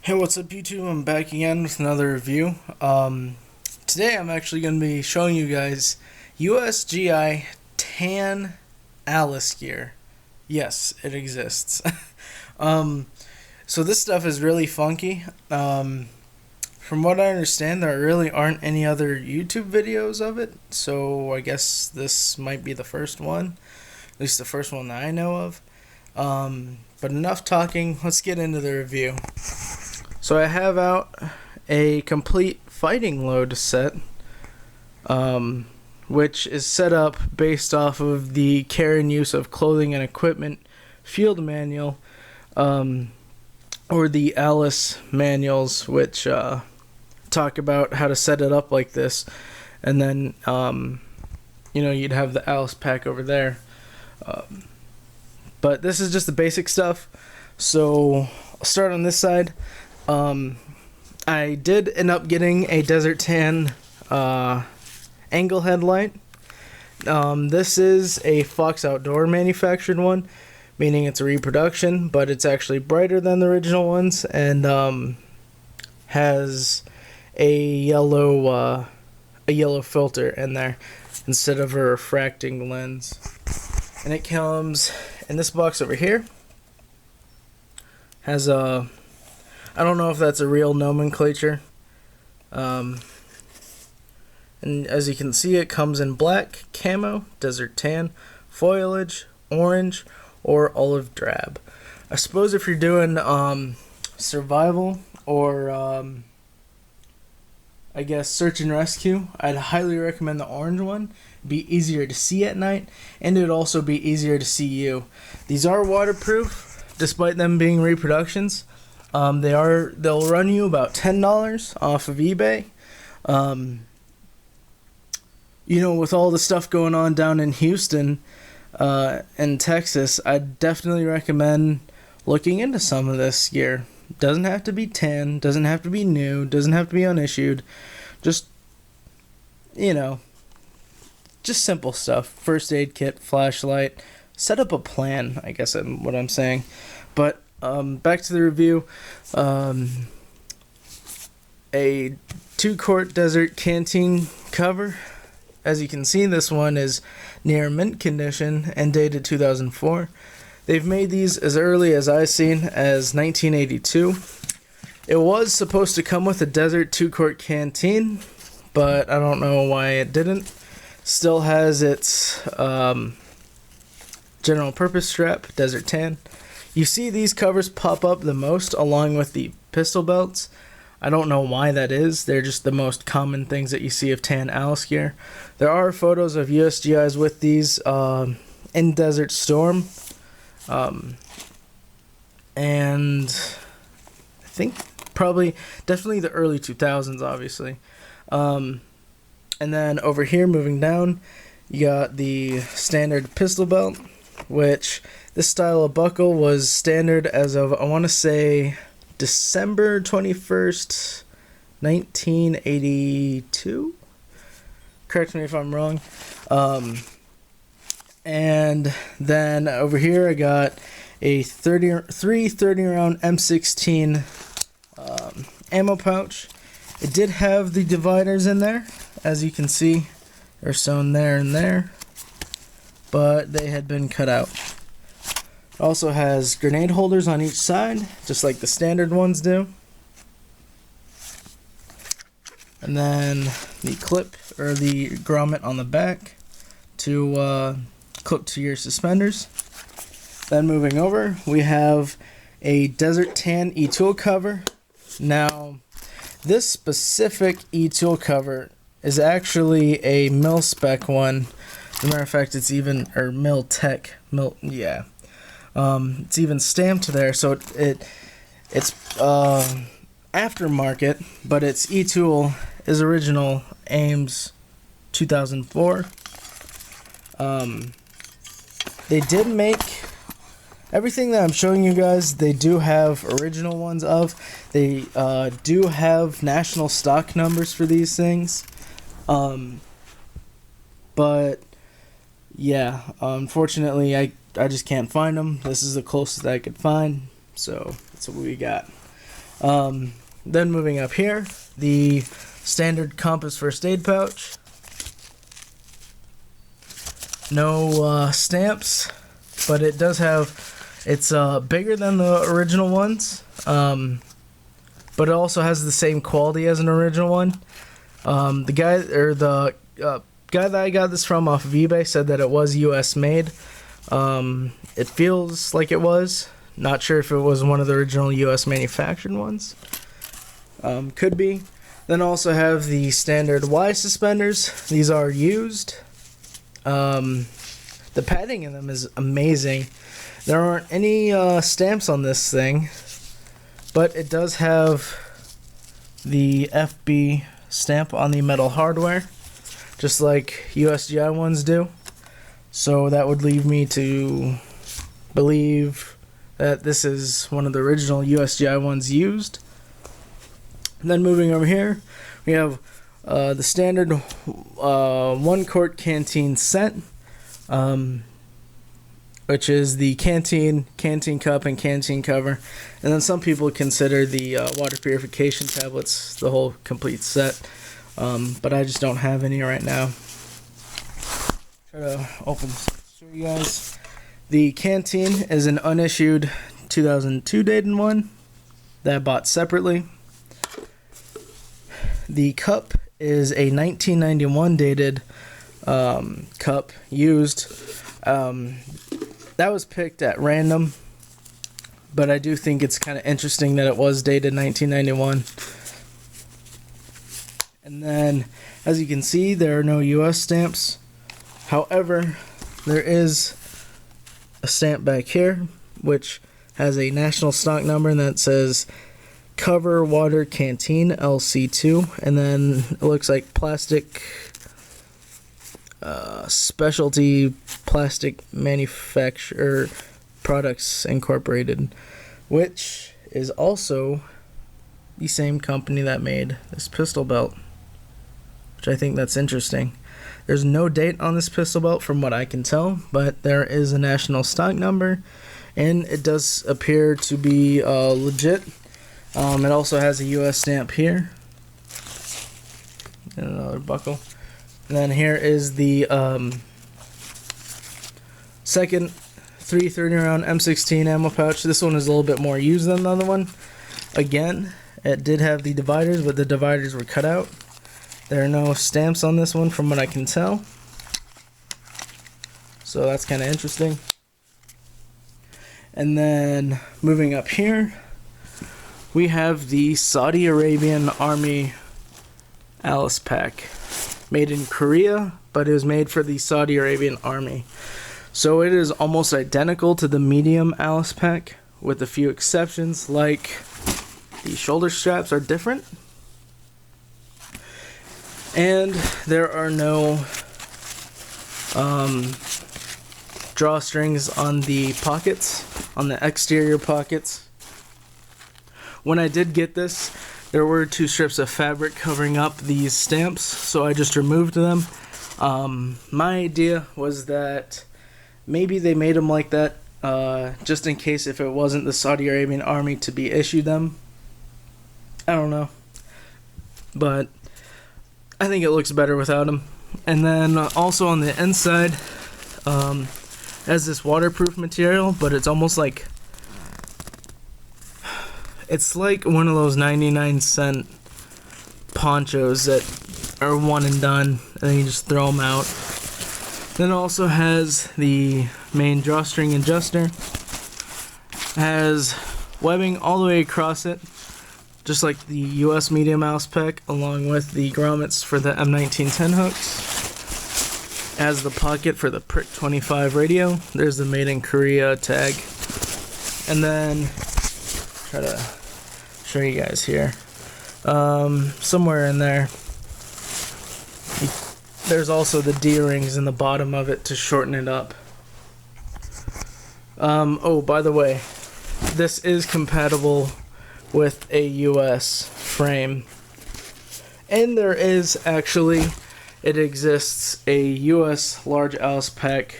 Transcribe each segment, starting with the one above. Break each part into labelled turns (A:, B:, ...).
A: Hey, what's up YouTube? I'm back again with another review. Today I'm actually going to be showing you guys USGI Tan ALICE gear. Yes, it exists. So this stuff is really funky. From what I understand, there really aren't any other YouTube videos of it, so I guess this might be the first one. At least the first one that I know of. But enough talking, let's get into the review. So I have out a complete fighting load set, which is set up based off of the care and use of clothing and equipment field manual, or the ALICE manuals, which talk about how to set it up like this, and then you'd have the ALICE pack over there. But this is just the basic stuff, so I'll start on this side. I did end up getting a Desert Tan angle headlight. This is a Fox Outdoor manufactured one, meaning it's a reproduction, but it's actually brighter than the original ones, and has a yellow filter in there instead of a refracting lens. And it comes in this box over here. Has a, I don't know if that's a real nomenclature. And as you can see, it comes in black, camo, desert tan, foliage, orange, or olive drab. I suppose if you're doing survival or I guess search and rescue, I'd highly recommend the orange one. It'd be easier to see at night, and it'd also be easier to see you. These are waterproof, despite them being reproductions. They'll run you about $10 off of eBay. With all the stuff going on down in Houston and Texas, I'd definitely recommend looking into some of this gear. Doesn't have to be tan, doesn't have to be new, doesn't have to be unissued. Just simple stuff. First aid kit, flashlight, set up a plan, I guess is what I'm saying. But back to the review. A 2-quart desert canteen cover. As you can see, this one is near mint condition and dated 2004. They've made these as early as I've seen as 1982. It was supposed to come with a desert 2-quart canteen, but I don't know why it didn't. Still has its general purpose strap, desert tan. You see these covers pop up the most along with the pistol belts. I don't know why that is. They're just the most common things that you see of Tan ALICE gear. There are photos of USGIs with these in Desert Storm. And I think definitely the early 2000s, obviously. And then over here, moving down, you got the standard pistol belt, which this style of buckle was standard as of, I want to say, December 21st, 1982? Correct me if I'm wrong. And then over here I got a 30 round M16 ammo pouch. It did have the dividers in there, as you can see. They're sewn there and there, but they had been cut out. It also has grenade holders on each side, just like the standard ones do. And then the clip, or the grommet on the back to clip to your suspenders. Then moving over, we have a Desert Tan Etool cover. Now, this specific Etool cover is actually a mil-spec one. As a matter of fact, it's even, or mil-tech, yeah. It's even stamped there, so it's aftermarket, but it's Etool is original Ames 2004. They did make everything that I'm showing you guys. They do have original ones of. They do have national stock numbers for these things. But yeah, unfortunately, I just can't find them. This is the closest I could find, so that's what we got. Then moving up here, the standard compass first aid pouch. No stamps, but it does have, it's bigger than the original ones, but it also has the same quality as an original one. The guy that I got this from off of eBay said that it was US made. It feels like it was. Not sure if it was one of the original US manufactured ones. Could be. Then also have the standard Y suspenders. These are used. The padding in them is amazing. There aren't any stamps on this thing, but it does have the FB stamp on the metal hardware, just like USGI ones do. So that would lead me to believe that this is one of the original USGI ones used. And then moving over here, we have the standard 1-quart Canteen Set, which is the canteen cup, and canteen cover. And then some people consider the water purification tablets the whole complete set, but I just don't have any right now. Try to open this for you guys. The canteen is an unissued 2002 dated one that I bought separately. The cup is a 1991 dated cup used. That was picked at random, but I do think it's kind of interesting that it was dated 1991. And then, as you can see, there are no US stamps. However, there is a stamp back here, which has a national stock number, and that says Cover Water Canteen LC2, and then it looks like plastic, specialty plastic manufacturer products incorporated, which is also the same company that made this pistol belt, which I think that's interesting. There's no date on this pistol belt from what I can tell, but there is a national stock number, and it does appear to be legit. It also has a US stamp here, and another buckle. And then here is the second 330 round M16 ammo pouch. This one is a little bit more used than the other one. Again, it did have the dividers, but the dividers were cut out. There are no stamps on this one from what I can tell, so that's kind of interesting. And then moving up here, we have the Saudi Arabian Army Alice pack, made in Korea, but it was made for the Saudi Arabian Army. So it is almost identical to the medium Alice pack, with a few exceptions, like the shoulder straps are different, and there are no drawstrings on the pockets, on the exterior pockets. When I did get this, there were 2 strips of fabric covering up these stamps, so I just removed them. My idea was that maybe they made them like that just in case if it wasn't the Saudi Arabian Army to be issued them. I don't know, but I think it looks better without them. And then also on the inside, has this waterproof material, but it's almost like, it's like one of those 99-cent ponchos that are one and done, and then you just throw them out. Then it also has the main drawstring adjuster. Has webbing all the way across it, just like the US medium mouse pack, along with the grommets for the M1910 hooks. Has the pocket for the Prick 25 radio. There's the Made in Korea tag. And then, try to show you guys here. Somewhere in there, there's also the D-rings in the bottom of it to shorten it up. Oh, by the way, this is compatible with a US frame. And there is actually, it exists, a US large Alice pack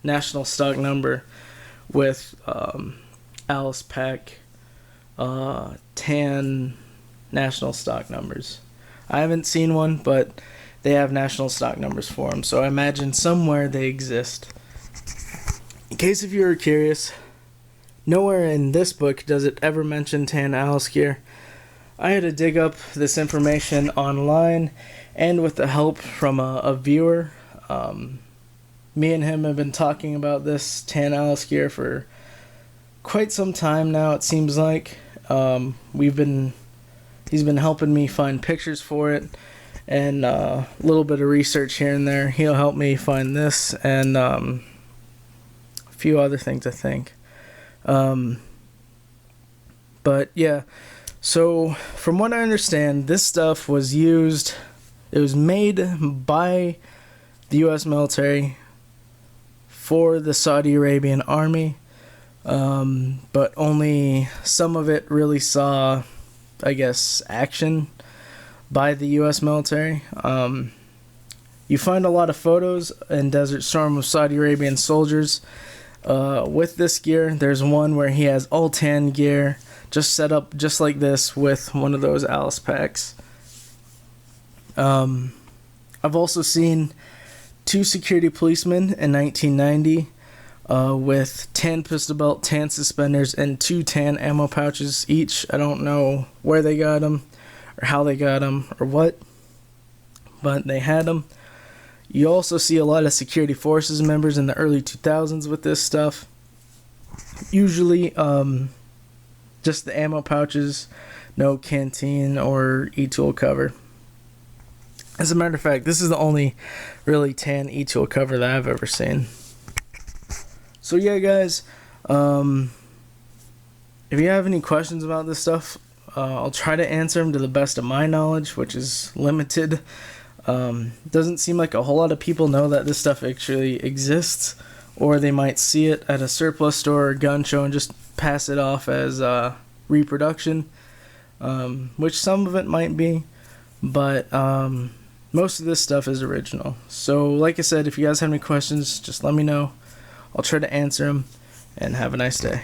A: national stock number with Alice pack tan national stock numbers. I haven't seen one, but they have national stock numbers for them, so I imagine somewhere they exist. In case if you were curious, nowhere in this book does it ever mention Tan ALICE gear. I had to dig up this information online and with the help from a viewer. Me and him have been talking about this Tan ALICE gear for quite some time now, it seems like. He's been helping me find pictures for it and a little bit of research here and there. He'll help me find this and a few other things, I think. But yeah, so from what I understand, this stuff was made by the U.S. military for the Saudi Arabian army, but only some of it really saw, I guess, action by the U.S. military. You find a lot of photos in Desert Storm of Saudi Arabian soldiers with this gear. There's one where he has all tan gear, just set up just like this with one of those ALICE packs. I've also seen 2 security policemen in 1990 with tan pistol belt, tan suspenders, and 2 tan ammo pouches each. I don't know where they got them or how they got them or what, but they had them. You also see a lot of security forces members in the early 2000s with this stuff. Usually just the ammo pouches, no canteen or Etool cover. As a matter of fact, this is the only really tan Etool cover that I've ever seen. So yeah, guys, if you have any questions about this stuff, I'll try to answer them to the best of my knowledge, which is limited. Doesn't seem like a whole lot of people know that this stuff actually exists, or they might see it at a surplus store or gun show and just pass it off as reproduction, which some of it might be, but most of this stuff is original. So like I said, if you guys have any questions, just let me know. I'll try to answer them, and have a nice day.